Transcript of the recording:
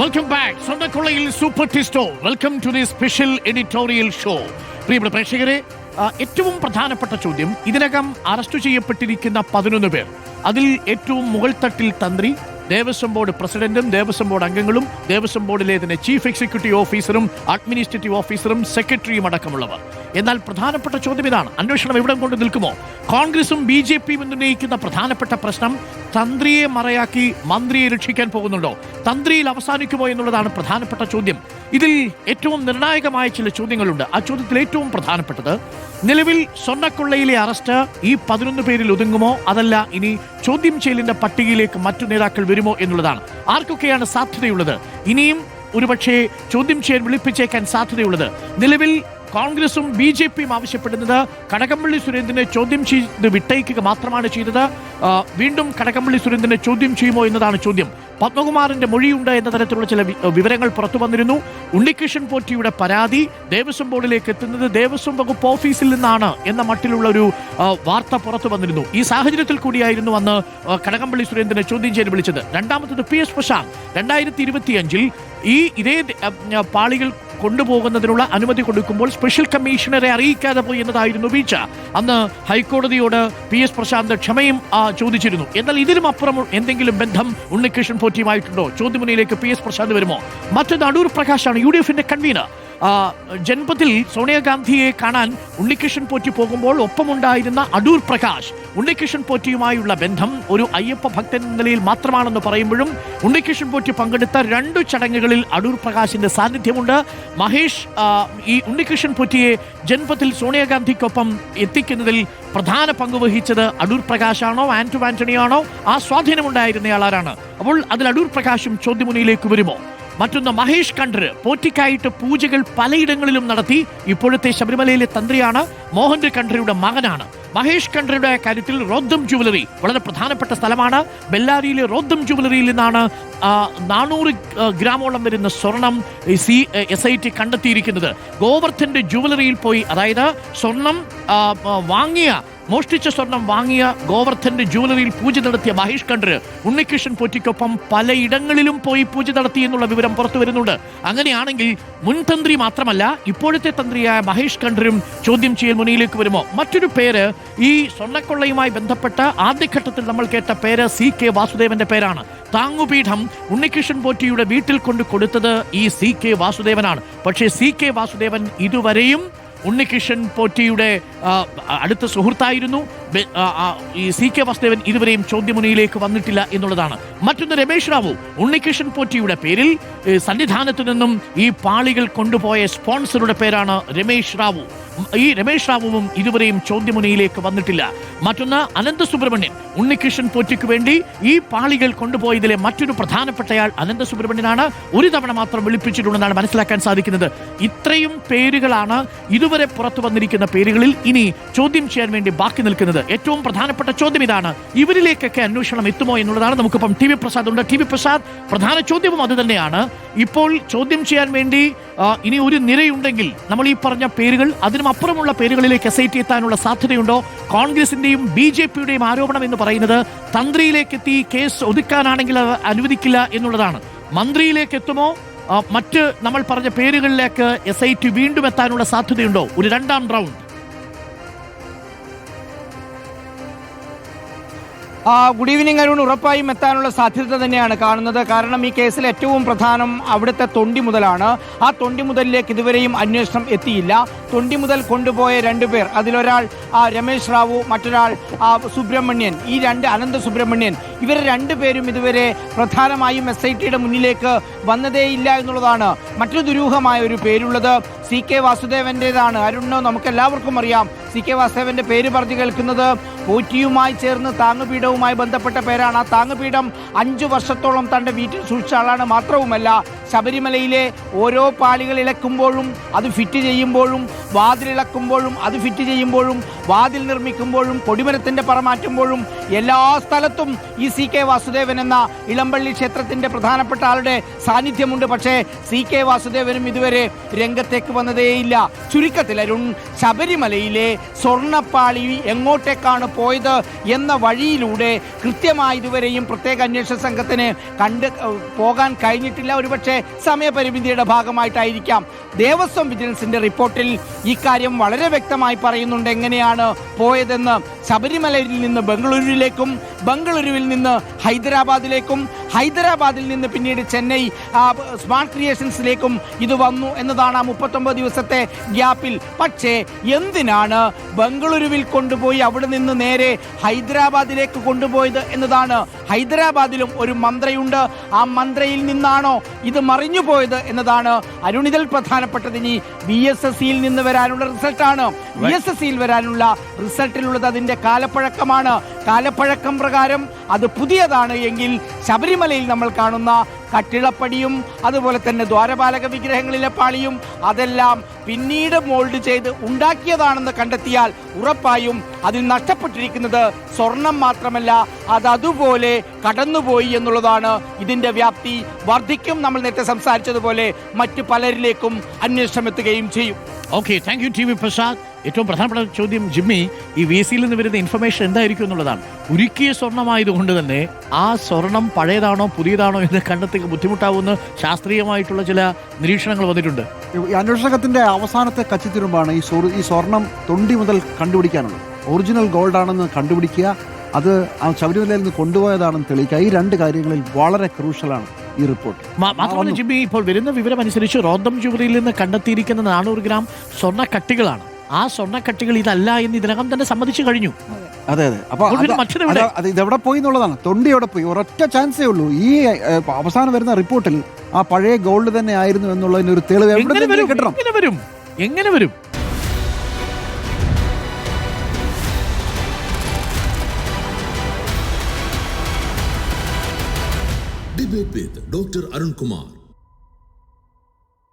Welcome back. സ്വന്തക്കൊള്ളയിൽ super ടിസ്റ്റോ. Welcome to the special editorial show. പ്രിയപ്പെട്ട പ്രേക്ഷകരെ, ഏറ്റവും പ്രധാനപ്പെട്ട ചോദ്യം, ഇതിനകം അറസ്റ്റ് ചെയ്യപ്പെട്ടിരിക്കുന്ന 11 പേർ, അതിൽ ഏറ്റവും മുകൾ തട്ടിൽ തന്ത്രി, ദേവസ്വം ബോർഡ് പ്രസിഡന്റും ദേവസ്വം ബോർഡ് അംഗങ്ങളും ദേവസ്വം ബോർഡിലെ തന്നെ ചീഫ് എക്സിക്യൂട്ടീവ് ഓഫീസറും അഡ്മിനിസ്ട്രേറ്റീവ് ഓഫീസറും സെക്രട്ടറിയും അടക്കമുള്ളവർ. എന്നാൽ പ്രധാനപ്പെട്ട ചോദ്യം ഇതാണ്: അന്വേഷണം എവിടെ കൊണ്ട് നിൽക്കുമോ? കോൺഗ്രസും BJPയും ഉന്നയിക്കുന്ന പ്രധാനപ്പെട്ട പ്രശ്നം, തന്ത്രിയെ മറയാക്കി മന്ത്രിയെ രക്ഷിക്കാൻ പോകുന്നുണ്ടോ, തന്ത്രിയിൽ അവസാനിക്കുമോ എന്നുള്ളതാണ് പ്രധാനപ്പെട്ട ചോദ്യം. ഇതിൽ ഏറ്റവും നിർണായകമായ ചില ചോദ്യങ്ങളുണ്ട്. ആ ചോദ്യത്തിൽ ഏറ്റവും പ്രധാനപ്പെട്ടത്, നിലവിൽ സ്വർണ്ണക്കൊള്ളയിലെ അറസ്റ്റ് ഈ 11 പേരിൽ ഒതുങ്ങുമോ, അതല്ല ഇനി ചോദ്യം ചെയ്യലിന്റെ പട്ടികയിലേക്ക് മറ്റു നേതാക്കൾ വരുമോ എന്നുള്ളതാണ്. ആർക്കൊക്കെയാണ് സാധ്യതയുള്ളത്? ഇനിയും ഒരുപക്ഷെ ചോദ്യം ചെയ്യൽ വിളിപ്പിച്ചേക്കാൻ സാധ്യതയുള്ളത്. നിലവിൽ കോൺഗ്രസും BJPയും ആവശ്യപ്പെടുന്നത് കടകംപള്ളി സുരേന്ദ്രനെ ചോദ്യം ചെയ്ത് വിട്ടയക്കുക മാത്രമാണ് ചെയ്തത്. വീണ്ടും കടകംപള്ളി സുരേന്ദ്രനെ ചോദ്യം ചെയ്യുമോ എന്നതാണ് ചോദ്യം. പത്മകുമാറിന്റെ മൊഴിയുണ്ട് എന്ന തരത്തിലുള്ള ചില വിവരങ്ങൾ പുറത്തു വന്നിരുന്നു. ഉണ്ണികൃഷ്ണൻ പോറ്റിയുടെ പരാതി ദേവസ്വം ബോർഡിലേക്ക് എത്തുന്നത് ദേവസ്വം വകുപ്പ് ഓഫീസിൽ നിന്നാണ് എന്ന മട്ടിലുള്ള ഒരു വാർത്ത പുറത്തു വന്നിരുന്നു. ഈ സാഹചര്യത്തിൽ കൂടിയായിരുന്നു അന്ന് കടകംപള്ളി സുരേന്ദ്രനെ ചോദ്യം ചെയ്യാൻ വിളിച്ചത്. രണ്ടാമത്തത് PS പ്രശാന്ത് 2025 ഇതേ പാളികൾ കൊണ്ടുപോകുന്നതിനുള്ള അനുമതി കൊടുക്കുമ്പോൾ സ്പെഷ്യൽ കമ്മീഷണറെ അറിയിക്കാതെ പോയി എന്നതായിരുന്നു വീഴ്ച. അന്ന് ഹൈക്കോടതിയോട് PS പ്രശാന്ത് ക്ഷമയും ചോദിച്ചിരുന്നു. എന്നാൽ ഇതിലും അപ്പുറം എന്തെങ്കിലും ബന്ധം ഉണ്ണികൃഷ്ണൻ പോറ്റിയുമായിട്ടുണ്ടോ? ചോദ്യമുനയിലേക്ക് PS പ്രശാന്ത് വരുമോ? മറ്റൊന്ന് അടൂർ പ്രകാശാണ്, UDFന്റെ കൺവീനർ. ജനപഥിൽ സോണിയാഗാന്ധിയെ കാണാൻ ഉണ്ണികൃഷ്ണൻ പോറ്റി പോകുമ്പോൾ ഒപ്പമുണ്ടായിരുന്ന അടൂർ പ്രകാശ് ഉണ്ണികൃഷ്ണൻ പോറ്റിയുമായുള്ള ബന്ധം ഒരു അയ്യപ്പ ഭക്തൻ എന്ന നിലയിൽ മാത്രമാണെന്ന് പറയുമ്പോഴും ഉണ്ണികൃഷ്ണൻ പോറ്റി പങ്കെടുത്ത 2 ചടങ്ങുകളിൽ അടൂർ പ്രകാശിന്റെ സാന്നിധ്യമുണ്ട്. മഹേഷ് ഈ ഉണ്ണികൃഷ്ണൻ പോറ്റിയെ ജനപഥിൽ സോണിയാഗാന്ധിക്കൊപ്പം എത്തിക്കുന്നതിൽ പ്രധാന പങ്ക് വഹിച്ചത് അടൂർ പ്രകാശാണോ ആന്റണിയാണോ? ആ സ്വാധീനമുണ്ടായിരുന്നയാളാരാണ്? അപ്പോൾ അതിൽ അടൂർ പ്രകാശും ചോദ്യമുനയിലേക്ക് വരുമോ? മറ്റൊന്ന്, മഹേഷ് കണ്ഠര് പോറ്റിക്കായിട്ട് പൂജകൾ പലയിടങ്ങളിലും നടത്തി. ഇപ്പോഴത്തെ ശബരിമലയിലെ തന്ത്രിയാണ്, മോഹൻ കണ്ഠരയുടെ മകനാണ്. മഹേഷ് കണ്ഠരയുടെ കാര്യത്തിൽ റോദ്ദം ജുവലറി വളരെ പ്രധാനപ്പെട്ട സ്ഥലമാണ്. ബെല്ലാരിയിലെ റോദ്ദം ജുവലറിയിൽ നിന്നാണ് 400 ഗ്രാമോളം വരുന്ന സ്വർണം SIT കണ്ടെത്തിയിരിക്കുന്നത്. ഗോവർദ്ധന്റെ ജുവലറിയിൽ പോയി, അതായത് സ്വർണം മോഷ്ടിച്ച സ്വർണം വാങ്ങിയ ഗോവർദ്ധന്റെ ജുവലറിയിൽ പൂജ നടത്തിയ മഹേഷ് കണ്ഠര് ഉണ്ണികൃഷ്ണൻ പോറ്റിക്കൊപ്പം പലയിടങ്ങളിലും പോയി പൂജ നടത്തി എന്നുള്ള വിവരം പുറത്തു വരുന്നുണ്ട്. അങ്ങനെയാണെങ്കിൽ മുൻ തന്ത്രി മാത്രമല്ല, ഇപ്പോഴത്തെ തന്ത്രിയായ മഹേഷ് കണ്ഠരും ചോദ്യം ചെയ്യൽ മുനയിലേക്ക് വരുമോ? മറ്റൊരു പേര്, ഈ സ്വർണ്ണക്കൊള്ളയുമായി ബന്ധപ്പെട്ട ആദ്യഘട്ടത്തിൽ നമ്മൾ കേട്ട പേര് CK വാസുദേവന്റെ പേരാണ്. താങ്ങുപീഠം ഉണ്ണികൃഷ്ണൻ പോറ്റിയുടെ വീട്ടിൽ കൊണ്ട് കൊടുത്തത് ഈ CK വാസുദേവനാണ്. പക്ഷേ CK വാസുദേവൻ ഇതുവരെയും ഉണ്ണികൃഷ്ണൻ പോറ്റിയുടെ അടുത്ത സുഹൃത്തായിരുന്നു. ഈ CK വാസുദേവൻ ഇതുവരെയും ചോദ്യമുനയിലേക്ക് വന്നിട്ടില്ല എന്നുള്ളതാണ്. മറ്റൊന്ന്, രമേശ് റാവു ഉണ്ണികൃഷ്ണൻ പോറ്റിയുടെ പേരിൽ സന്നിധാനത്തു നിന്നും ഈ പാളികൾ കൊണ്ടുപോയ സ്പോൺസറുടെ പേരാണ് രമേശ് റാവു. ഈ രമേശ് റാവുവും ഇതുവരെയും ചോദ്യമുനയിലേക്ക് വന്നിട്ടില്ല. മറ്റൊന്ന്, അനന്ത സുബ്രഹ്മണ്യൻ ഉണ്ണികൃഷ്ണൻ പോറ്റിക്ക് വേണ്ടി ഈ പാളികൾ കൊണ്ടുപോയതിലെ മറ്റൊരു പ്രധാനപ്പെട്ടയാൾ അനന്ത സുബ്രഹ്മണ്യനാണ്. ഒരു തവണ മാത്രം വിളിപ്പിച്ചിട്ടുണ്ടെന്നാണ് മനസ്സിലാക്കാൻ സാധിക്കുന്നത്. ഇത്രയും പേരുകളാണ് ഇതുവരെ പുറത്തു വന്നിരിക്കുന്ന പേരുകളിൽ ഇനി ചോദ്യം ചെയ്യാൻ വേണ്ടി ബാക്കി നിൽക്കുന്നത്. ഏറ്റവും പ്രധാനപ്പെട്ട ചോദ്യം ഇതാണ്: ഇവരിലേക്കൊക്കെ അന്വേഷണം എത്തുമോ എന്നുള്ളതാണ്. നമുക്കിപ്പം TV പ്രസാദ് ഉണ്ട്. TV പ്രസാദ്, പ്രധാന ചോദ്യവും അത് തന്നെയാണ്. ഇപ്പോൾ ചോദ്യം ചെയ്യാൻ വേണ്ടി ഇനി ഒരു നിരയുണ്ടെങ്കിൽ നമ്മൾ ഈ പറഞ്ഞ പേരുകൾ, അതിനും അപ്പുറമുള്ള പേരുകളിലേക്ക് SIT എത്താനുള്ള സാധ്യതയുണ്ടോ? കോൺഗ്രസിന്റെയും BJPയുടെയും ആരോപണം എന്ന് പറയുന്നത് തന്ത്രിയിലേക്ക് എത്തി കേസ് ഒതുക്കാനാണെങ്കിൽ അത് അനുവദിക്കില്ല എന്നുള്ളതാണ്. മന്ത്രിയിലേക്ക് എത്തുമോ? മറ്റ് നമ്മൾ പറഞ്ഞ പേരുകളിലേക്ക് SIT വീണ്ടും എത്താനുള്ള സാധ്യതയുണ്ടോ? ഒരു 2ാം റൗണ്ട്? Good evening Arun. ഉറപ്പായും എത്താനുള്ള സാധ്യത തന്നെയാണ് കാണുന്നത്. കാരണം ഈ കേസിൽ ഏറ്റവും പ്രധാനം അവിടുത്തെ തൊണ്ടി മുതലാണ്. ആ തൊണ്ടി മുതലിലേക്ക് ഇതുവരെയും അന്വേഷണം എത്തിയില്ല. തൊണ്ടി മുതൽ കൊണ്ടുപോയ 2 പേർ, അതിലൊരാൾ രമേശ് റാവു, മറ്റൊരാൾ സുബ്രഹ്മണ്യൻ, ഈ 2 അനന്ത സുബ്രഹ്മണ്യൻ, ഇവർ 2 പേരും ഇതുവരെ പ്രധാനമായും SITയുടെ മുന്നിലേക്ക് വന്നതേയില്ല എന്നുള്ളതാണ്. മറ്റൊരു ദുരൂഹമായ ഒരു പേരുള്ളത് CK വാസുദേവൻ്റെതാണ്. അരുണോ, നമുക്കെല്ലാവർക്കും അറിയാം CK വാസുദേവന്റെ പേര് പറഞ്ഞു കേൾക്കുന്നത് പോറ്റിയുമായി ചേർന്ന് താങ്ങുപീഠവുമായി ബന്ധപ്പെട്ട പേരാണ്. ആ താങ്ങുപീഠം 5 വർഷത്തോളം തൻ്റെ വീട്ടിൽ സൂക്ഷിച്ച ആളാണ്. മാത്രവുമല്ല ശബരിമലയിലെ ഓരോ പാളികൾ ഇളക്കുമ്പോഴും അത് ഫിറ്റ് ചെയ്യുമ്പോഴും വാതിലിളക്കുമ്പോഴും അത് ഫിറ്റ് ചെയ്യുമ്പോഴും വാതിൽ നിർമ്മിക്കുമ്പോഴും കൊടിമരത്തിന്റെ പറ മാറ്റുമ്പോഴും എല്ലാ സ്ഥലത്തും ഈ CK വാസുദേവൻ എന്ന ഇളമ്പള്ളി ക്ഷേത്രത്തിന്റെ പ്രധാനപ്പെട്ട ആളുടെ സാന്നിധ്യമുണ്ട്. പക്ഷേ CK വാസുദേവനും ഇതുവരെ രംഗത്തേക്ക് വന്നതേയില്ല. ചുരുക്കത്തിൽ അരുൺ, ശബരിമലയിലെ സ്വർണ്ണപ്പാളി എങ്ങോട്ടേക്കാണ് പോയത് എന്ന വഴിയിലൂടെ കൃത്യമായി ഇതുവരെയും പ്രത്യേക അന്വേഷണ സംഘത്തിന് പോകാൻ കഴിഞ്ഞിട്ടില്ല. ഒരുപക്ഷെ സമയപരിമിതിയുടെ ഭാഗമായിട്ടായിരിക്കാം. ദേവസ്വം വിജിലൻസിന്റെ റിപ്പോർട്ടിൽ ഇക്കാര്യം വളരെ വ്യക്തമായി പറയുന്നുണ്ട് എങ്ങനെയാണ് പോയതെന്ന്. ശബരിമലയിൽ നിന്ന് ബംഗളൂരുവിലേക്കും ബംഗളൂരുവിൽ നിന്ന് ഹൈദരാബാദിലേക്കും ഹൈദരാബാദിൽ നിന്ന് പിന്നീട് ചെന്നൈ സ്മാർട്ട് ക്രിയേഷൻസിലേക്കും ഇത് വന്നു എന്നതാണ് ആ 39 ദിവസത്തെ ഗ്യാപ്പിൽ. പക്ഷേ എന്തിനാണ് ബംഗളൂരുവിൽ കൊണ്ടുപോയി അവിടെ നിന്ന് നേരെ ഹൈദരാബാദിലേക്ക് കൊണ്ടുപോയത് എന്നതാണ്. ഹൈദരാബാദിലും ഒരു മന്ത്രയുണ്ട്. ആ മന്ത്രയിൽ നിന്നാണോ ഇത് മറിഞ്ഞു പോയത് എന്നതാണ് അരുണിതൽ പ്രധാനപ്പെട്ടത്. ഇനി VSSCയിൽ നിന്ന് വരാനുള്ള റിസൾട്ടാണ്. VSSCയിൽ വരാനുള്ള റിസൾട്ടിലുള്ളത് അതിന്റെ കാലപ്പഴക്കമാണ്. കാലപ്പഴക്കം പ്രകാരം അത് പുതിയതാണ് എങ്കിൽ ശബരിമലയിൽ നമ്മൾ കാണുന്ന കട്ടിളപ്പടിയും അതുപോലെ തന്നെ ദ്വാരപാലക വിഗ്രഹങ്ങളിലെ പാളിയും അതെല്ലാം പിന്നീട് മോൾഡ് ചെയ്ത് ഉണ്ടാക്കിയതാണെന്ന് കണ്ടെത്തിയാൽ ഉറപ്പായും അതിൽ നഷ്ടപ്പെട്ടിരിക്കുന്നത് സ്വർണം മാത്രമല്ല, അത് അതുപോലെ കടന്നുപോയി എന്നുള്ളതാണ്. ഇതിന്റെ വ്യാപ്തി വർദ്ധിക്കും. നമ്മൾ നേരത്തെ സംസാരിച്ചതുപോലെ മറ്റു പലരിലേക്കും അന്വേഷണം എത്തുകയും ചെയ്യും. Okay, thank you TV Prasad. ഏറ്റവും പ്രധാനപ്പെട്ട ചോദ്യം ജിമ്മി, ഈ VSCയിൽ നിന്ന് വരുന്ന ഇൻഫർമേഷൻ എന്തായിരിക്കും എന്നുള്ളതാണ്. ഉരുക്കിയ സ്വർണ്ണമായതുകൊണ്ട് തന്നെ ആ സ്വർണം പഴയതാണോ പുതിയതാണോ എന്ന് കണ്ടെത്തുക ബുദ്ധിമുട്ടാവുന്ന ശാസ്ത്രീയമായിട്ടുള്ള ചില നിരീക്ഷണങ്ങൾ വന്നിട്ടുണ്ട്. ഈ അന്വേഷണത്തിന്റെ അവസാനത്തെ കച്ചിത്തുരുമ്പാണ് ഈ സ്വർണം തൊണ്ടി മുതൽ കണ്ടുപിടിക്കാനുള്ളത്. ഒറിജിനൽ ഗോൾഡ് ആണെന്ന് കണ്ടുപിടിക്കുക, അത് ആ ശബരിമലയിൽ നിന്ന് കൊണ്ടുപോയതാണെന്ന് തെളിയിക്കുക. ഈ രണ്ട് കാര്യങ്ങളിൽ വളരെ ക്രൂഷ്യലാണ് ഈ റിപ്പോർട്ട്. മാത്രമല്ല ജിമ്മി, ഇപ്പോൾ വരുന്ന വിവരം അനുസരിച്ച് റോന്തം ജുവറിയിൽ നിന്ന് കണ്ടെത്തിയിരിക്കുന്ന 400 ഗ്രാം സ്വർണ്ണക്കട്ടികളാണ്. ആ സ്വർണ്ണക്കട്ടികൾ ഇതല്ല എന്ന് ഇതിനകം തന്നെ സമ്മതിച്ചു കഴിഞ്ഞു. അതെ അതെ. അപ്പൊ അത് ഇതെവിടെ പോയി എന്നുള്ളതാണ്. തൊണ്ടി എവിടെ പോയി? ഒരൊറ്റ ചാൻസേ ഉള്ളൂ. ഈ അവസാനം വരുന്ന റിപ്പോർട്ടിൽ ആ പഴയ ഗോൾഡ് തന്നെ ആയിരുന്നു എന്നുള്ളതിന് ഒരു തെളിവ് കിട്ടണം. എങ്ങനെ വരും? Debate with Dr. Arun Kumar.